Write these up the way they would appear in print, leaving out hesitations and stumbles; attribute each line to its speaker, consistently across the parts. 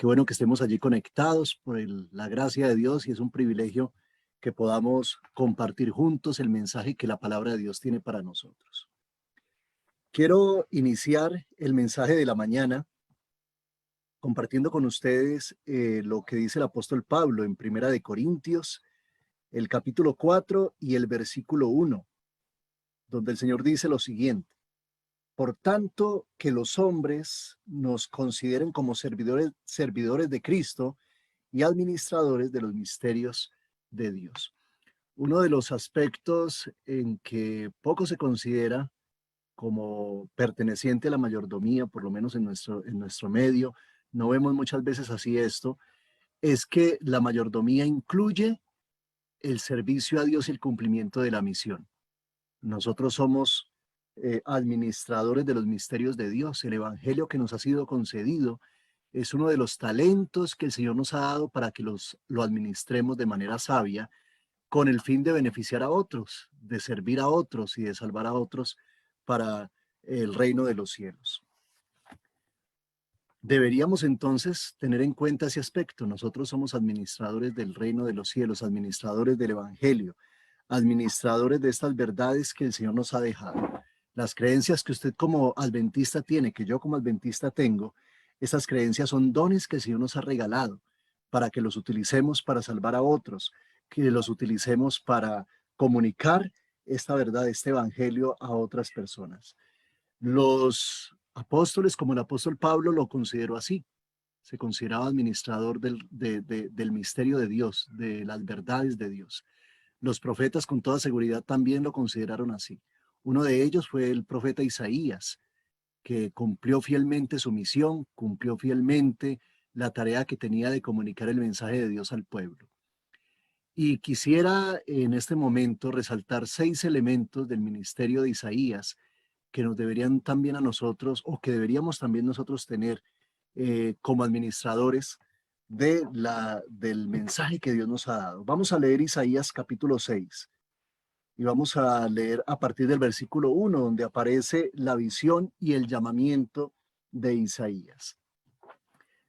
Speaker 1: Qué bueno que estemos allí conectados por la gracia de Dios, y es un privilegio que podamos compartir juntos el mensaje que la palabra de Dios tiene para nosotros. Quiero iniciar el mensaje de la mañana compartiendo con ustedes lo que dice el apóstol Pablo en Primera de Corintios, el capítulo 4 y el versículo 1, donde el Señor dice lo siguiente: por tanto, que los hombres nos consideren como servidores de Cristo y administradores de los misterios de Dios. Uno de los aspectos en que poco se considera como perteneciente a la mayordomía, por lo menos en nuestro medio, no vemos muchas veces así esto, es que la mayordomía incluye el servicio a Dios y el cumplimiento de la misión. Nosotros somos administradores de los misterios de Dios. El evangelio que nos ha sido concedido es uno de los talentos que el Señor nos ha dado para que lo administremos de manera sabia, con el fin de beneficiar a otros, de servir a otros y de salvar a otros para el reino de los cielos. Deberíamos entonces tener en cuenta ese aspecto. Nosotros somos administradores del reino de los cielos, administradores del evangelio, administradores de estas verdades que el Señor nos ha dejado. Las creencias que usted como adventista tiene, que yo como adventista tengo, estas creencias son dones que el Señor nos ha regalado para que los utilicemos para salvar a otros, que los utilicemos para comunicar esta verdad, este evangelio a otras personas. Los apóstoles, como el apóstol Pablo, lo consideró así. Se consideraba administrador del misterio de Dios, de las verdades de Dios. Los profetas con toda seguridad también lo consideraron así. Uno de ellos fue el profeta Isaías, que cumplió fielmente su misión, cumplió fielmente la tarea que tenía de comunicar el mensaje de Dios al pueblo. Y quisiera en este momento resaltar 6 elementos del ministerio de Isaías que nos deberían también a nosotros, o que deberíamos también nosotros tener como administradores del mensaje que Dios nos ha dado. Vamos a leer Isaías capítulo 6 y vamos a leer a partir del versículo 1, donde aparece la visión y el llamamiento de Isaías.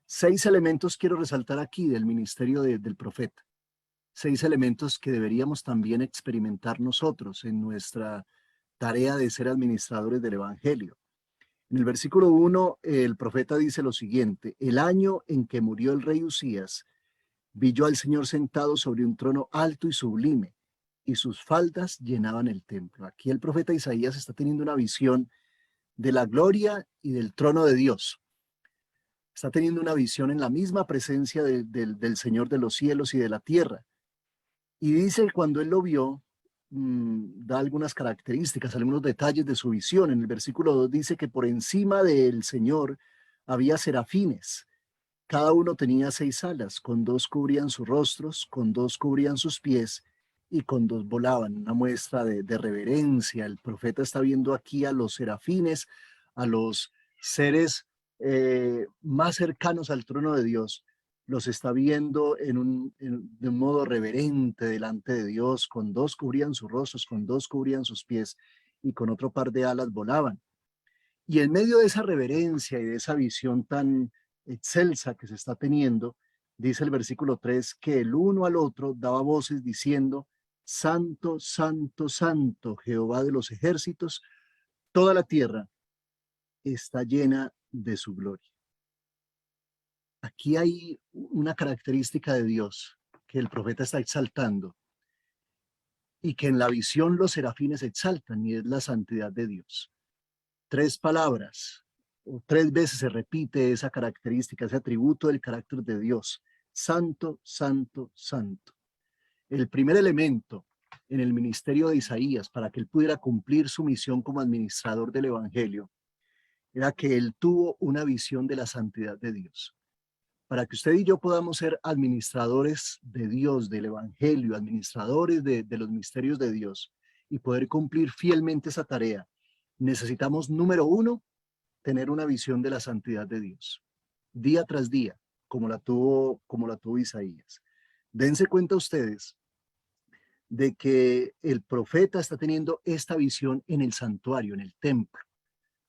Speaker 1: 6 elementos quiero resaltar aquí del ministerio del profeta. 6 elementos que deberíamos también experimentar nosotros en nuestra tarea de ser administradores del evangelio. En el versículo 1, el profeta dice lo siguiente: el año en que murió el rey Usías, vi yo al Señor sentado sobre un trono alto y sublime, y sus faldas llenaban el templo. Aquí el profeta Isaías está teniendo una visión de la gloria y del trono de Dios. Está teniendo una visión en la misma presencia del Señor de los cielos y de la tierra. Y dice que cuando él lo vio, da algunas características, algunos detalles de su visión. En el versículo 2 dice que por encima del Señor había serafines. Cada uno tenía 6 alas, con 2 cubrían sus rostros, con 2 cubrían sus pies y con 2 volaban. Una muestra de reverencia. El profeta está viendo aquí a los serafines, a los seres más cercanos al trono de Dios. Los está viendo de un modo reverente delante de Dios. Con 2 cubrían sus rostros, con 2 cubrían sus pies y con otro par de alas volaban. Y en medio de esa reverencia y de esa visión tan excelsa que se está teniendo, dice el versículo 3 que el uno al otro daba voces diciendo: Santo, Santo, Santo, Jehová de los ejércitos, toda la tierra está llena de su gloria. Aquí hay una característica de Dios que el profeta está exaltando y que en la visión los serafines exaltan, y es la santidad de Dios. 3 palabras o 3 veces se repite esa característica, ese atributo del carácter de Dios: santo, santo, santo. El primer elemento en el ministerio de Isaías para que él pudiera cumplir su misión como administrador del evangelio era que él tuvo una visión de la santidad de Dios. Para que usted y yo podamos ser administradores de Dios, del evangelio, administradores de los misterios de Dios, y poder cumplir fielmente esa tarea, necesitamos, número 1, tener una visión de la santidad de Dios, día tras día, como la tuvo Isaías. Dense cuenta ustedes de que el profeta está teniendo esta visión en el santuario, en el templo.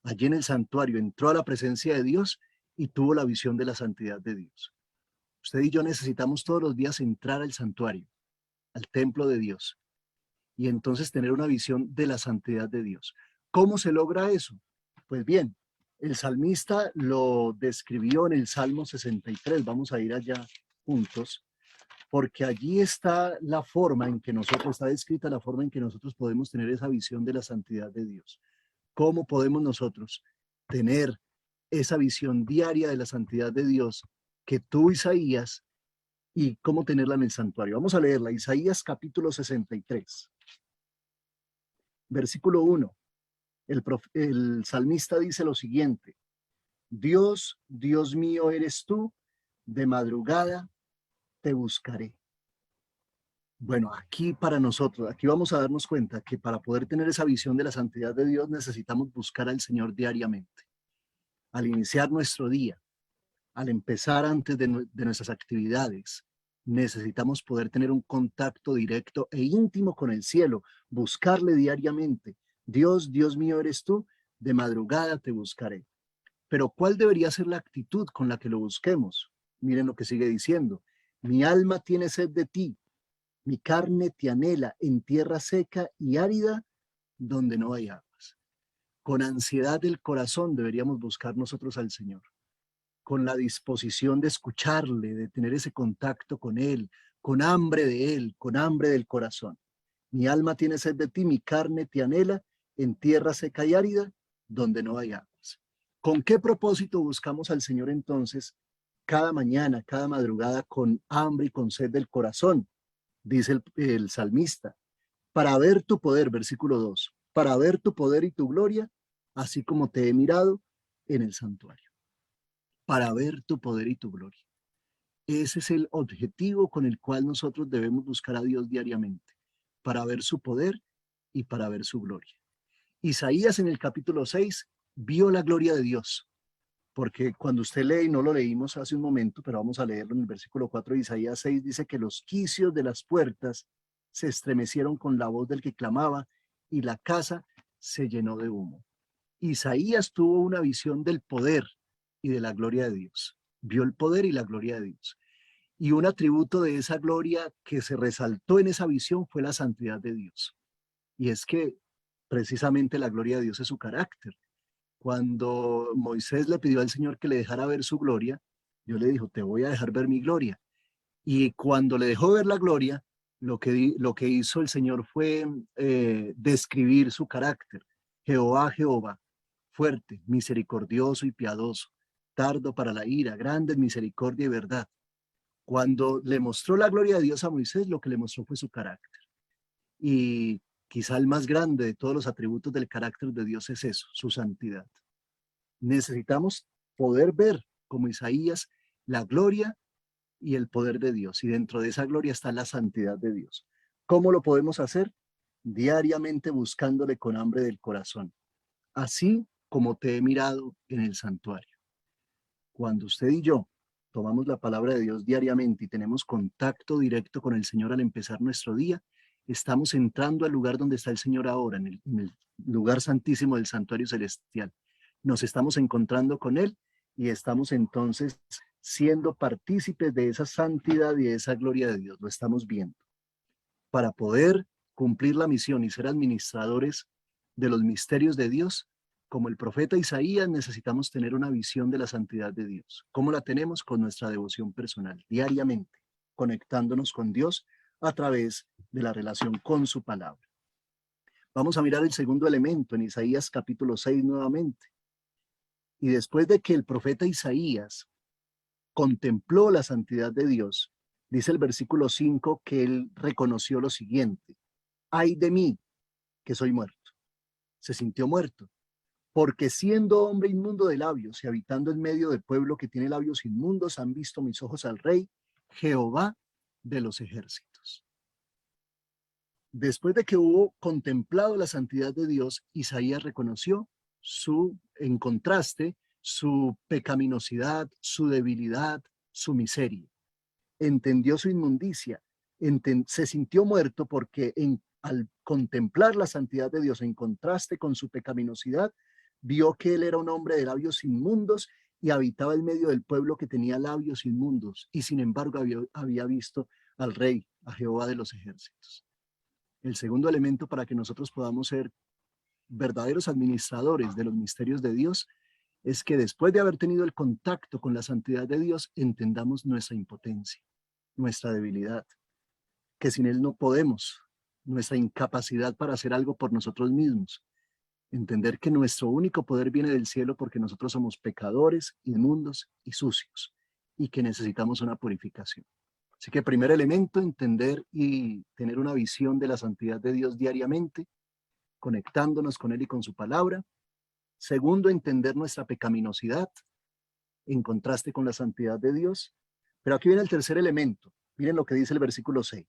Speaker 1: Allí en el santuario entró a la presencia de Dios y tuvo la visión de la santidad de Dios. Usted y yo necesitamos todos los días entrar al santuario, al templo de Dios, y entonces tener una visión de la santidad de Dios. ¿Cómo se logra eso? Pues bien, el salmista lo describió en el Salmo 63. Vamos a ir allá juntos, porque allí está la forma en que nosotros, está descrita la forma en que nosotros podemos tener esa visión de la santidad de Dios. ¿Cómo podemos nosotros tener esa visión diaria de la santidad de Dios que tuvo Isaías y cómo tenerla en el santuario? Vamos a leerla, Isaías capítulo 63, versículo 1. El salmista dice lo siguiente: Dios, Dios mío eres tú, de madrugada te buscaré. Bueno, aquí para nosotros, aquí vamos a darnos cuenta que para poder tener esa visión de la santidad de Dios necesitamos buscar al Señor diariamente. Al iniciar nuestro día, al empezar antes de nuestras actividades, necesitamos poder tener un contacto directo e íntimo con el cielo, buscarle diariamente. Dios, Dios mío eres tú, de madrugada te buscaré. Pero ¿cuál debería ser la actitud con la que lo busquemos? Miren lo que sigue diciendo: mi alma tiene sed de ti, mi carne te anhela en tierra seca y árida donde no hay aguas. Con ansiedad del corazón deberíamos buscar nosotros al Señor, con la disposición de escucharle, de tener ese contacto con Él, con hambre de Él, con hambre del corazón. Mi alma tiene sed de ti, mi carne te anhela en tierra seca y árida donde no hay aguas. ¿Con qué propósito buscamos al Señor entonces cada mañana, cada madrugada, con hambre y con sed del corazón? Dice el salmista: para ver tu poder, versículo 2, para ver tu poder y tu gloria, así como te he mirado en el santuario. Para ver tu poder y tu gloria. Ese es el objetivo con el cual nosotros debemos buscar a Dios diariamente, para ver su poder y para ver su gloria. Isaías en el capítulo 6 vio la gloria de Dios, porque cuando usted lee, y no lo leímos hace un momento, pero vamos a leerlo en el versículo 4 de Isaías 6, dice que los quicios de las puertas se estremecieron con la voz del que clamaba y la casa se llenó de humo. Isaías tuvo una visión del poder y de la gloria de Dios. Vio el poder y la gloria de Dios. Y un atributo de esa gloria que se resaltó en esa visión fue la santidad de Dios. Y es que precisamente la gloria de Dios es su carácter. Cuando Moisés le pidió al Señor que le dejara ver su gloria, Dios le dijo: te voy a dejar ver mi gloria. Y cuando le dejó ver la gloria, lo que hizo el Señor fue describir su carácter. Jehová, Jehová, fuerte, misericordioso y piadoso, tardo para la ira, grande en misericordia y verdad. Cuando le mostró la gloria de Dios a Moisés, lo que le mostró fue su carácter. Y quizá el más grande de todos los atributos del carácter de Dios es eso, su santidad. Necesitamos poder ver, como Isaías, la gloria y el poder de Dios. Y dentro de esa gloria está la santidad de Dios. ¿Cómo lo podemos hacer? Diariamente buscándole con hambre del corazón. Así como te he mirado en el santuario. Cuando usted y yo tomamos la palabra de Dios diariamente y tenemos contacto directo con el Señor al empezar nuestro día, estamos entrando al lugar donde está el Señor ahora, en el lugar santísimo del santuario celestial. Nos estamos encontrando con Él y estamos entonces siendo partícipes de esa santidad y de esa gloria de Dios. Lo estamos viendo. Para poder cumplir la misión y ser administradores de los misterios de Dios, como el profeta Isaías, necesitamos tener una visión de la santidad de Dios. ¿Cómo la tenemos? Con nuestra devoción personal, diariamente, conectándonos con Dios a través de la relación con su palabra. Vamos a mirar el segundo elemento en Isaías capítulo 6 nuevamente. Y después de que el profeta Isaías contempló la santidad de Dios, dice el versículo 5 que él reconoció lo siguiente: ay de mí, que soy muerto. Se sintió muerto, porque siendo hombre inmundo de labios y habitando en medio del pueblo que tiene labios inmundos, han visto mis ojos al Rey, Jehová de los ejércitos. Después de que hubo contemplado la santidad de Dios, Isaías reconoció en contraste, su pecaminosidad, su debilidad, su miseria. Entendió su inmundicia, se sintió muerto porque al contemplar la santidad de Dios en contraste con su pecaminosidad, vio que él era un hombre de labios inmundos y habitaba en medio del pueblo que tenía labios inmundos, y sin embargo había visto al Rey, a Jehová de los ejércitos. El segundo elemento para que nosotros podamos ser verdaderos administradores de los misterios de Dios es que después de haber tenido el contacto con la santidad de Dios, entendamos nuestra impotencia, nuestra debilidad, que sin Él no podemos, nuestra incapacidad para hacer algo por nosotros mismos. Entender que nuestro único poder viene del cielo porque nosotros somos pecadores, inmundos y sucios, y que necesitamos una purificación. Así que primer elemento, entender y tener una visión de la santidad de Dios diariamente, conectándonos con Él y con su palabra. Segundo, entender nuestra pecaminosidad en contraste con la santidad de Dios. Pero aquí viene el tercer elemento. Miren lo que dice el versículo 6.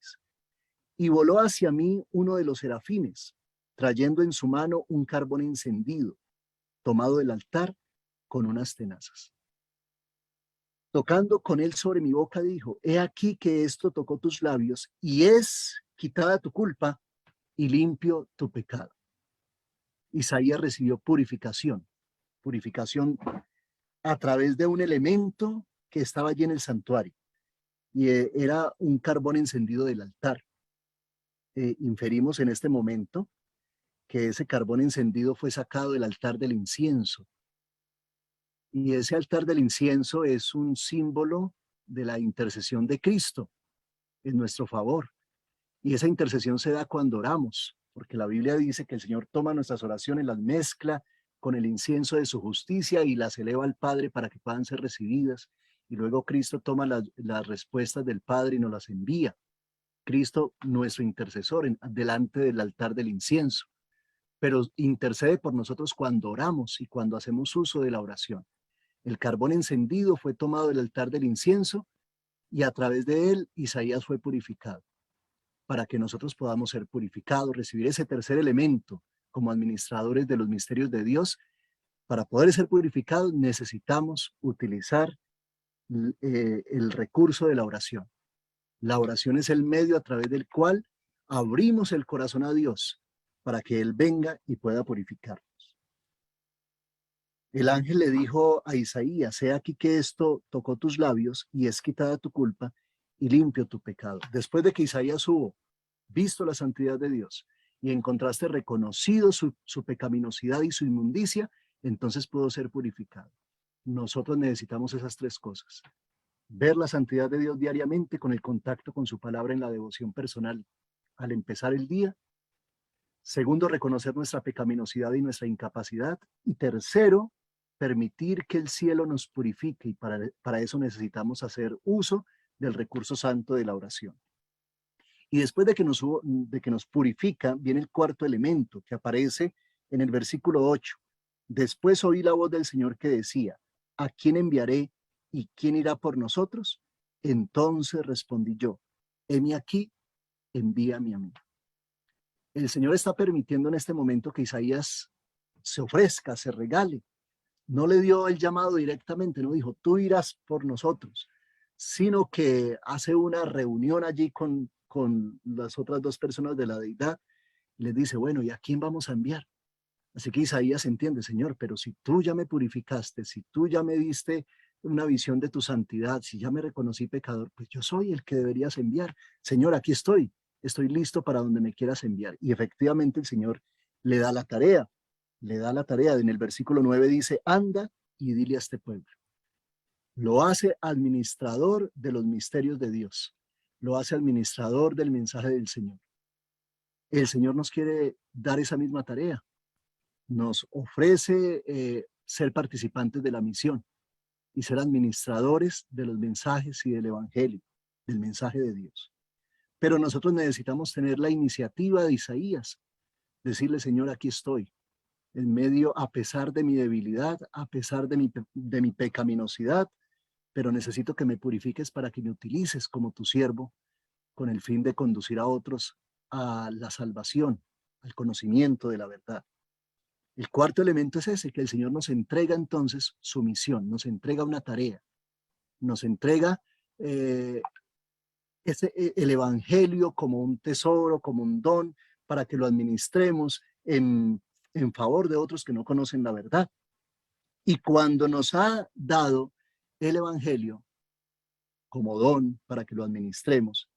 Speaker 1: Y voló hacia mí uno de los serafines, trayendo en su mano un carbón encendido, tomado del altar con unas tenazas. Tocando con él sobre mi boca, dijo: he aquí que esto tocó tus labios, y es quitada tu culpa, y limpio tu pecado. Isaías recibió purificación a través de un elemento que estaba allí en el santuario, y era un carbón encendido del altar. Inferimos en este momento que ese carbón encendido fue sacado del altar del incienso, y ese altar del incienso es un símbolo de la intercesión de Cristo en nuestro favor, y esa intercesión se da cuando oramos, porque la Biblia dice que el Señor toma nuestras oraciones, las mezcla con el incienso de su justicia y las eleva al Padre para que puedan ser recibidas, y luego Cristo toma las respuestas del Padre y nos las envía. Cristo, nuestro intercesor, delante del altar del incienso, pero intercede por nosotros cuando oramos y cuando hacemos uso de la oración. El carbón encendido fue tomado del altar del incienso y a través de él Isaías fue purificado, para que nosotros podamos ser purificados, recibir ese tercer elemento como administradores de los misterios de Dios. Para poder ser purificados necesitamos utilizar el recurso de la oración. La oración es el medio a través del cual abrimos el corazón a Dios para que Él venga y pueda purificarnos. El ángel le dijo a Isaías: he aquí que esto tocó tus labios y es quitada tu culpa y limpio tu pecado. Después de que Isaías hubo visto la santidad de Dios y en contraste reconocido su pecaminosidad y su inmundicia, entonces pudo ser purificado. Nosotros necesitamos esas tres cosas: ver la santidad de Dios diariamente con el contacto con su palabra en la devoción personal al empezar el día. Segundo, reconocer nuestra pecaminosidad y nuestra incapacidad. Y tercero, permitir que el cielo nos purifique, y para eso necesitamos hacer uso del recurso santo de la oración. Y después de que nos purifica, viene el cuarto elemento que aparece en el versículo 8. Después oí la voz del Señor que decía: ¿a quién enviaré y quién irá por nosotros? Entonces respondí yo: heme aquí, envíame a mí. El Señor está permitiendo en este momento que Isaías se ofrezca, se regale. No le dio el llamado directamente, no dijo: tú irás por nosotros, sino que hace una reunión allí con las otras dos personas de la deidad. Les dice: bueno, ¿y a quién vamos a enviar? Así que Isaías entiende: Señor, pero si tú ya me purificaste, si tú ya me diste una visión de tu santidad, si ya me reconocí pecador, pues yo soy el que deberías enviar. Señor, aquí estoy listo para donde me quieras enviar. Y efectivamente el Señor le da la tarea, En el versículo 9 dice: anda y dile a este pueblo. Lo hace administrador de los misterios de Dios, lo hace administrador del mensaje del Señor. El Señor nos quiere dar esa misma tarea. Nos ofrece ser participantes de la misión y ser administradores de los mensajes y del evangelio, del mensaje de Dios. Pero nosotros necesitamos tener la iniciativa de Isaías, decirle: Señor, aquí estoy, en medio, a pesar de mi debilidad, a pesar de mi pecaminosidad, pero necesito que me purifiques para que me utilices como tu siervo, con el fin de conducir a otros a la salvación, al conocimiento de la verdad. El cuarto elemento es ese, que el Señor nos entrega entonces su misión, nos entrega una tarea, nos entrega el evangelio como un tesoro, como un don, para que lo administremos en favor de otros que no conocen la verdad. Y cuando nos ha dado el evangelio como don para que lo administremos,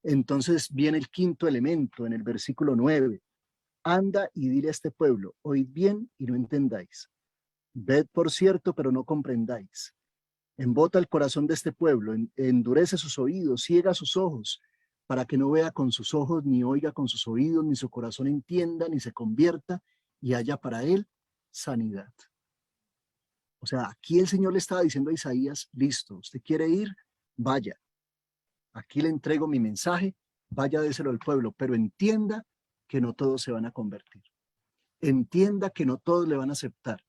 Speaker 1: entonces viene el quinto elemento en el versículo 9. Anda y dile a este pueblo, oíd bien y no entendáis. Ved por cierto, pero no comprendáis. Embota el corazón de este pueblo, endurece sus oídos, ciega sus ojos, para que no vea con sus ojos, ni oiga con sus oídos, ni su corazón entienda, ni se convierta, y haya para él sanidad. O sea, aquí el Señor le estaba diciendo a Isaías, listo, usted quiere ir, vaya. Aquí le entrego mi mensaje, vaya déselo al pueblo, pero entienda que no todos se van a convertir. Entienda que no todos le van a aceptar,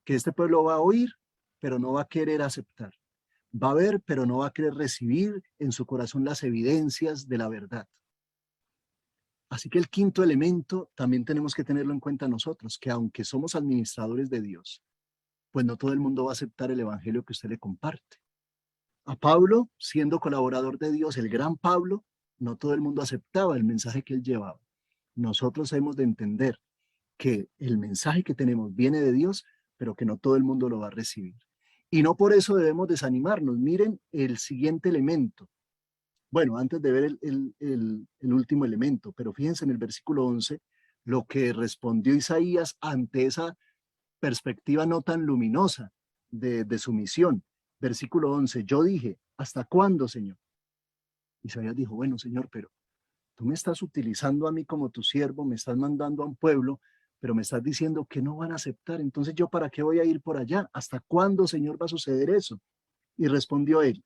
Speaker 1: que este pueblo va a oír, pero no va a querer aceptar. Va a ver, pero no va a querer recibir en su corazón las evidencias de la verdad. Así que el quinto elemento también tenemos que tenerlo en cuenta nosotros, que aunque somos administradores de Dios, pues no todo el mundo va a aceptar el evangelio que usted le comparte. A Pablo, siendo colaborador de Dios, el gran Pablo, no todo el mundo aceptaba el mensaje que él llevaba. Nosotros hemos de entender que el mensaje que tenemos viene de Dios, pero que no todo el mundo lo va a recibir. Y no por eso debemos desanimarnos. Miren el siguiente elemento. Bueno, antes de ver el último elemento, pero fíjense en el versículo 11, lo que respondió Isaías ante esa perspectiva no tan luminosa de su misión. Versículo 11, yo dije, ¿hasta cuándo, Señor? Isaías dijo, bueno, Señor, pero tú me estás utilizando a mí como tu siervo, me estás mandando a un pueblo, pero me estás diciendo que no van a aceptar. Entonces, ¿yo para qué voy a ir por allá? ¿Hasta cuándo, Señor, va a suceder eso? Y respondió él,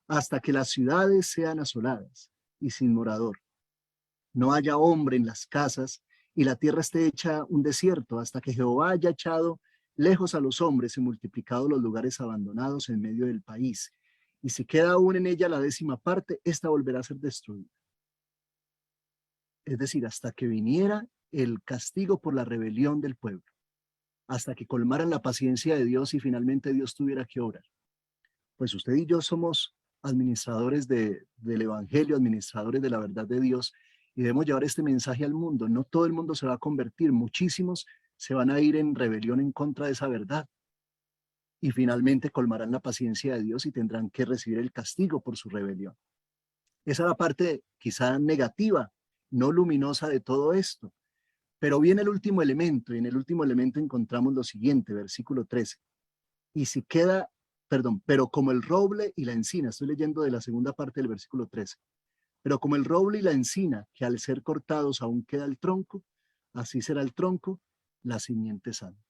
Speaker 1: hasta que las ciudades sean asoladas y sin morador, no haya hombre en las casas y la tierra esté hecha un desierto, hasta que Jehová haya echado lejos a los hombres y multiplicado los lugares abandonados en medio del país. Y si queda aún en ella la 10ª parte, esta volverá a ser destruida. Es decir, hasta que viniera el castigo por la rebelión del pueblo, hasta que colmaran la paciencia de Dios y finalmente Dios tuviera que obrar. Pues usted y yo somos administradores del evangelio, administradores de la verdad de Dios, y debemos llevar este mensaje al mundo. No todo el mundo se va a convertir, muchísimos se van a ir en rebelión en contra de esa verdad, y finalmente colmarán la paciencia de Dios y tendrán que recibir el castigo por su rebelión. Esa es la parte quizá negativa, no luminosa de todo esto. Pero viene el último elemento, y en el último elemento encontramos lo siguiente, versículo 13. Y si queda, perdón, pero como el roble y la encina, estoy leyendo de la segunda parte del versículo 13, pero como el roble y la encina, que al ser cortados aún queda el tronco, así será el tronco, la simiente santa.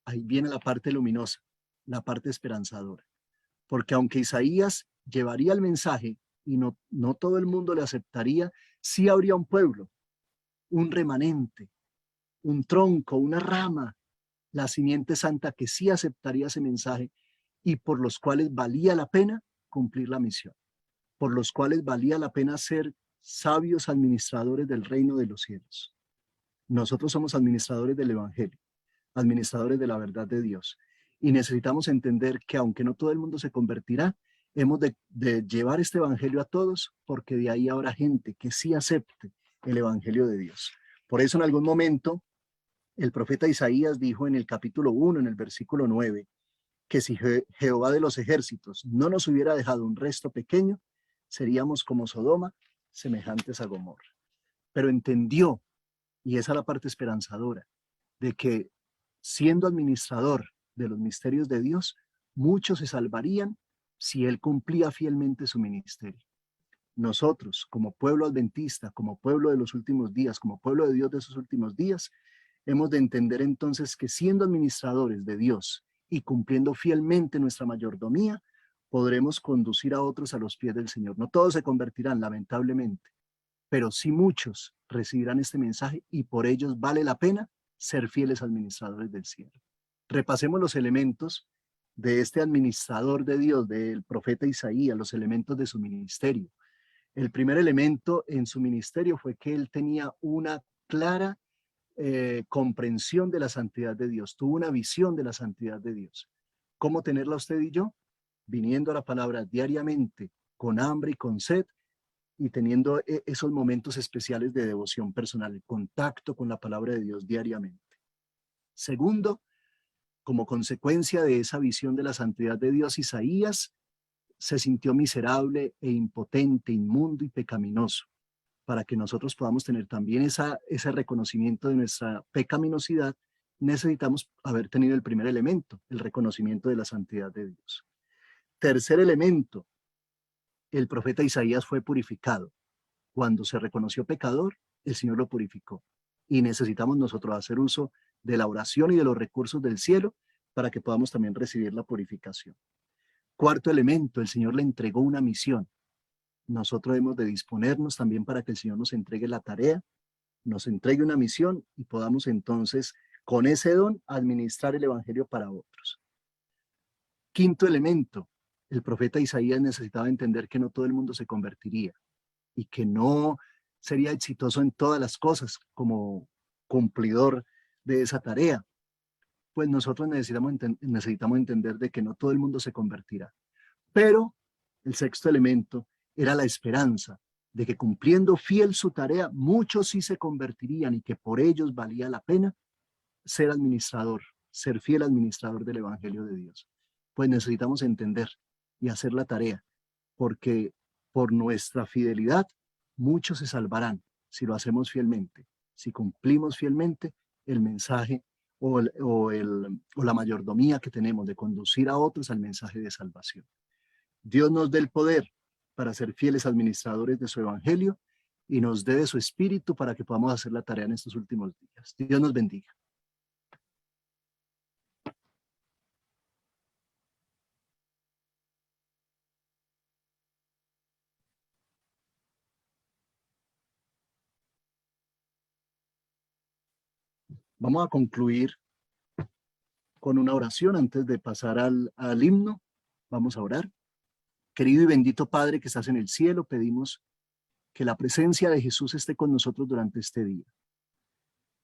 Speaker 1: Ahí viene la parte luminosa, la parte esperanzadora. Porque aunque Isaías llevaría el mensaje y no todo el mundo le aceptaría, sí habría un pueblo, un remanente, un tronco, una rama, la simiente santa que sí aceptaría ese mensaje y por los cuales valía la pena cumplir la misión, por los cuales valía la pena ser sabios administradores del reino de los cielos. Nosotros somos administradores del evangelio, administradores de la verdad de Dios, y necesitamos entender que aunque no todo el mundo se convertirá, hemos de llevar este evangelio a todos, porque de ahí habrá gente que sí acepte el evangelio de Dios. Por eso en algún momento el profeta Isaías dijo en el capítulo 1, en el versículo 9, que si Jehová de los ejércitos no nos hubiera dejado un resto pequeño, seríamos como Sodoma, semejantes a Gomorra. Pero entendió, y esa es la parte esperanzadora, de que siendo administrador de los misterios de Dios, muchos se salvarían si él cumplía fielmente su ministerio. Nosotros, como pueblo adventista, como pueblo de los últimos días, como pueblo de Dios de esos últimos días, hemos de entender entonces que siendo administradores de Dios y cumpliendo fielmente nuestra mayordomía, podremos conducir a otros a los pies del Señor. No todos se convertirán, lamentablemente, pero sí muchos recibirán este mensaje y por ellos vale la pena ser fieles administradores del cielo. Repasemos los elementos de este administrador de Dios, del profeta Isaías, los elementos de su ministerio. El primer elemento en su ministerio fue que él tenía una clara comprensión de la santidad de Dios, tuvo una visión de la santidad de Dios. ¿Cómo tenerla usted y yo? Viniendo a la palabra diariamente, con hambre y con sed, y teniendo esos momentos especiales de devoción personal, el contacto con la palabra de Dios diariamente. Segundo, como consecuencia de esa visión de la santidad de Dios, Isaías se sintió miserable e impotente, inmundo y pecaminoso. Para que nosotros podamos tener también ese reconocimiento de nuestra pecaminosidad, necesitamos haber tenido el primer elemento, el reconocimiento de la santidad de Dios. Tercer elemento, el profeta Isaías fue purificado. Cuando se reconoció pecador, el Señor lo purificó. Y necesitamos nosotros hacer uso de la oración y de los recursos del cielo para que podamos también recibir la purificación. Cuarto elemento, el Señor le entregó una misión. Nosotros hemos de disponernos también para que el Señor nos entregue la tarea, nos entregue una misión y podamos entonces con ese don administrar el evangelio para otros. Quinto elemento, el profeta Isaías necesitaba entender que no todo el mundo se convertiría y que no sería exitoso en todas las cosas como cumplidor de esa tarea. Pues nosotros necesitamos entender de que no todo el mundo se convertirá. Pero el sexto elemento era la esperanza de que cumpliendo fiel su tarea, muchos sí se convertirían y que por ellos valía la pena ser administrador, ser fiel administrador del Evangelio de Dios. Pues necesitamos entender y hacer la tarea, porque por nuestra fidelidad muchos se salvarán si lo hacemos fielmente, si cumplimos fielmente el mensaje o la mayordomía que tenemos de conducir a otros al mensaje de salvación. Dios nos dé el poder para ser fieles administradores de su evangelio y nos dé de su espíritu para que podamos hacer la tarea en estos últimos días. Dios nos bendiga. Vamos a concluir con una oración antes de pasar al himno. Vamos a orar. Querido y bendito Padre que estás en el cielo, pedimos que la presencia de Jesús esté con nosotros durante este día.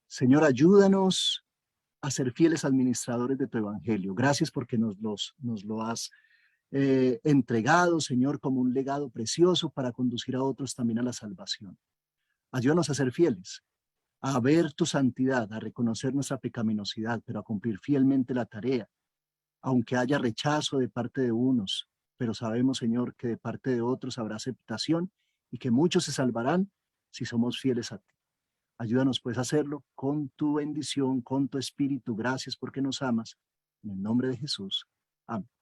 Speaker 1: Señor, ayúdanos a ser fieles administradores de tu evangelio. Gracias porque nos lo has entregado, Señor, como un legado precioso para conducir a otros también a la salvación. Ayúdanos a ser fieles, a ver tu santidad, a reconocer nuestra pecaminosidad, pero a cumplir fielmente la tarea, aunque haya rechazo de parte de unos, pero sabemos, Señor, que de parte de otros habrá aceptación y que muchos se salvarán si somos fieles a ti. Ayúdanos pues a hacerlo con tu bendición, con tu espíritu. Gracias porque nos amas. En el nombre de Jesús. Amén.